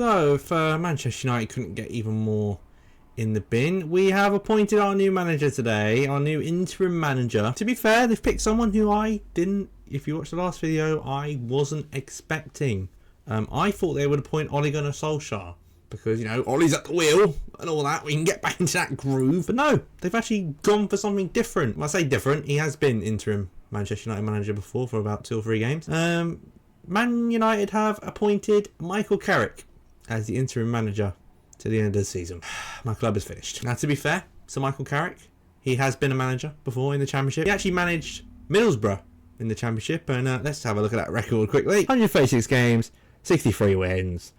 So, if Manchester United couldn't get even more in the bin, we have appointed our new manager today, our new interim manager. To be fair, they've picked someone who I didn't, if you watched the last video, I wasn't expecting. I thought they would appoint Ole Gunnar Solskjaer because, you know, Ole's at the wheel and all that. We can get back into that groove. But no, they've actually gone for something different. When I say different, he has been interim Manchester United manager before for about 2 or 3 games. Man United have appointed Michael Carrick as the interim manager to the end of the season. My club is finished. Now, to be fair to Michael Carrick, he has been a manager before in the Championship. He actually managed Middlesbrough in the Championship, and let's have a look at that record quickly. 136 games, 63 wins,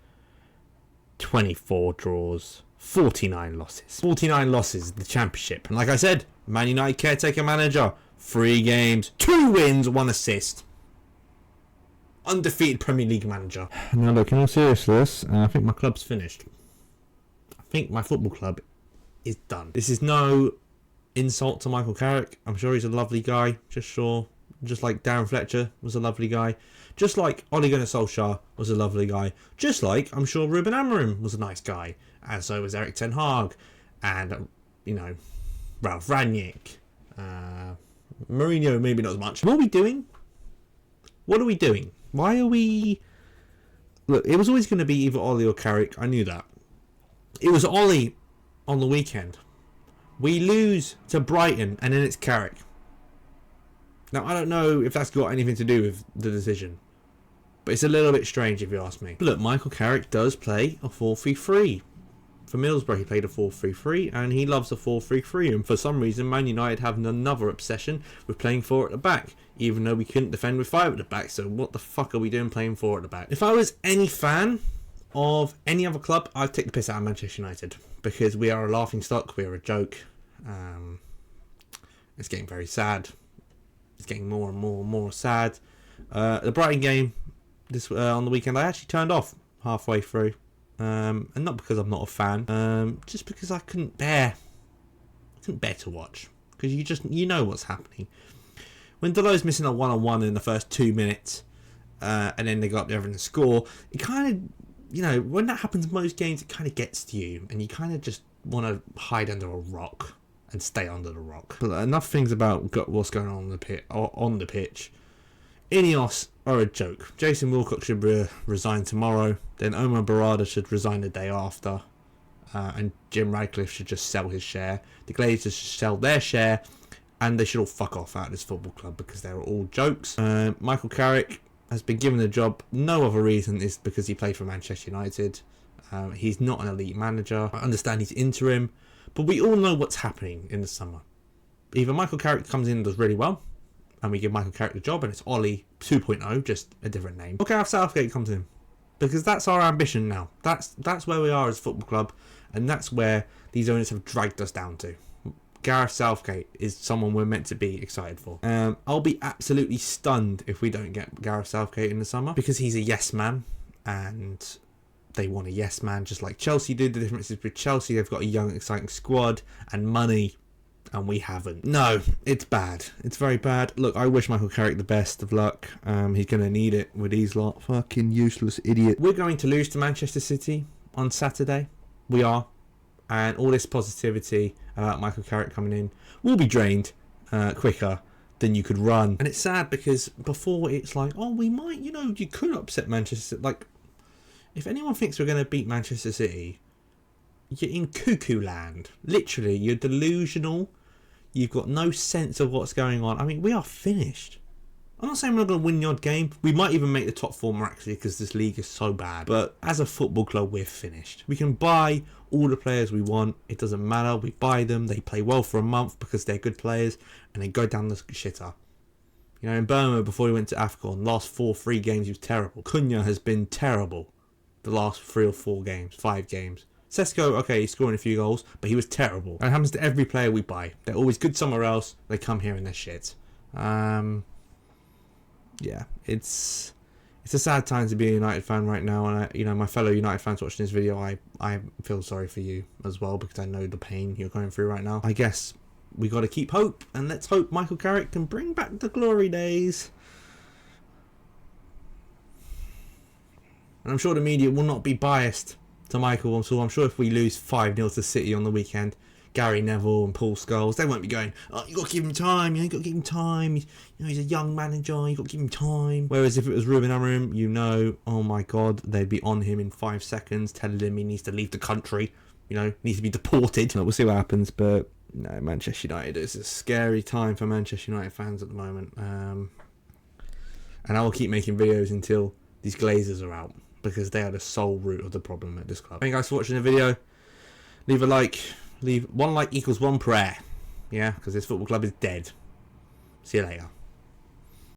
24 draws, 49 losses. 49 losses in the Championship. And like I said, Man United caretaker manager, 3 games, 2 wins, 1 assist. Undefeated Premier League manager. Now look, in all seriousness, I think my club's finished. I think my football club is done. This is no insult to Michael Carrick. I'm sure he's a lovely guy. Just like Darren Fletcher was a lovely guy. Just like Ole Gunnar Solskjaer was a lovely guy. Just like I'm sure Ruben Amorim was a nice guy. And so was Erik ten Hag. And, you know, Ralph Rangnick. Mourinho, maybe not as much. What are we doing? What are we doing? Why are we... Look, it was always going to be either Ole or Carrick. I knew that. It was Ole on the weekend. We lose to Brighton and then it's Carrick. Now, I don't know if that's got anything to do with the decision. But it's a little bit strange if you ask me. But look, Michael Carrick does play a 4-3-3. For Middlesbrough, he played a 4-3-3 and he loves a 4-3-3. And for some reason, Man United have another obsession with playing 4 at the back. Even though we couldn't defend with 5 at the back. So what the fuck are we doing playing 4 at the back? If I was any fan of any other club, I'd take the piss out of Manchester United. Because we are a laughing stock. We are a joke. It's getting very sad. It's getting more and more sad. The Brighton game this on the weekend, I actually turned off halfway through. And not because I'm not a fan. Just because I couldn't bear to watch. Because you know what's happening. When Delo's missing a one-on-one in the first 2 minutes, and then they go up there and score, it kind of, you know, when that happens in most games, it kind of gets to you, and you kind of just want to hide under a rock and stay under the rock. But enough things about what's going on the pitch. Ineos are a joke. Jason Wilcock should resign tomorrow. Then Omar Barada should resign the day after, and Jim Radcliffe should just sell his share. The Glazers should sell their share. And they should all fuck off out of this football club because they're all jokes. Michael Carrick has been given the job. No other reason is because he played for Manchester United. He's not an elite manager. I understand he's interim. But we all know what's happening in the summer. Either Michael Carrick comes in and does really well. And we give Michael Carrick the job. And it's Ole 2.0. Just a different name. Or Gareth Southgate comes in. Because that's our ambition now. That's where we are as a football club. And that's where these owners have dragged us down to. Gareth Southgate is someone we're meant to be excited for. I'll be absolutely stunned if we don't get Gareth Southgate in the summer because he's a yes man and they want a yes man just like Chelsea did. The difference is with Chelsea, they've got a young, exciting squad and money and we haven't. No, it's bad. It's very bad. Look, I wish Michael Carrick the best of luck. He's going to need it with these lot. Fucking useless idiot. We're going to lose to Manchester City on Saturday. We are. And all this positivity about Michael Carrick coming in will be drained quicker than you could run. And it's sad because before it's like, oh, we might, you know, you could upset Manchester City. Like, if anyone thinks we're going to beat Manchester City, you're in cuckoo land. Literally, you're delusional. You've got no sense of what's going on. I mean, we are finished. I'm not saying we're not going to win the odd game. We might even make the top 4 miraculously because this league is so bad. But as a football club, we're finished. We can buy all the players we want. It doesn't matter. We buy them. They play well for a month because they're good players. And they go down the shitter. You know, in Burma, before he went to AFCON, last 3 games, he was terrible. Cunha has been terrible the last 3 or 4 games, 5 games. Sesko, okay, he's scoring a few goals, but he was terrible. And it happens to every player we buy. They're always good somewhere else. They come here and they're shit. Yeah, it's a sad time to be a United fan right now, and you know, my fellow United fans watching this video, I feel sorry for you as well because I know the pain you're going through right now. I guess we got to keep hope, and let's hope Michael Carrick can bring back the glory days. And I'm sure the media will not be biased to Michael. So I'm sure if we lose 5-0 to City on the weekend, Gary Neville and Paul Scholes, they won't be going, oh, you got to give him time, you got to give him time, he's a young manager, you got to give him time. Whereas if it was Ruben Amorim, oh my god, they'd be on him in 5 seconds, telling him he needs to leave the country, needs to be deported. We'll see what happens, but no, Manchester United, it's a scary time for Manchester United fans at the moment. And I will keep making videos until these Glazers are out, because they are the sole root of the problem at this club. Thank you guys for watching the video. Leave a like. Leave 1 like equals 1 prayer. Yeah, because this football club is dead. See you later.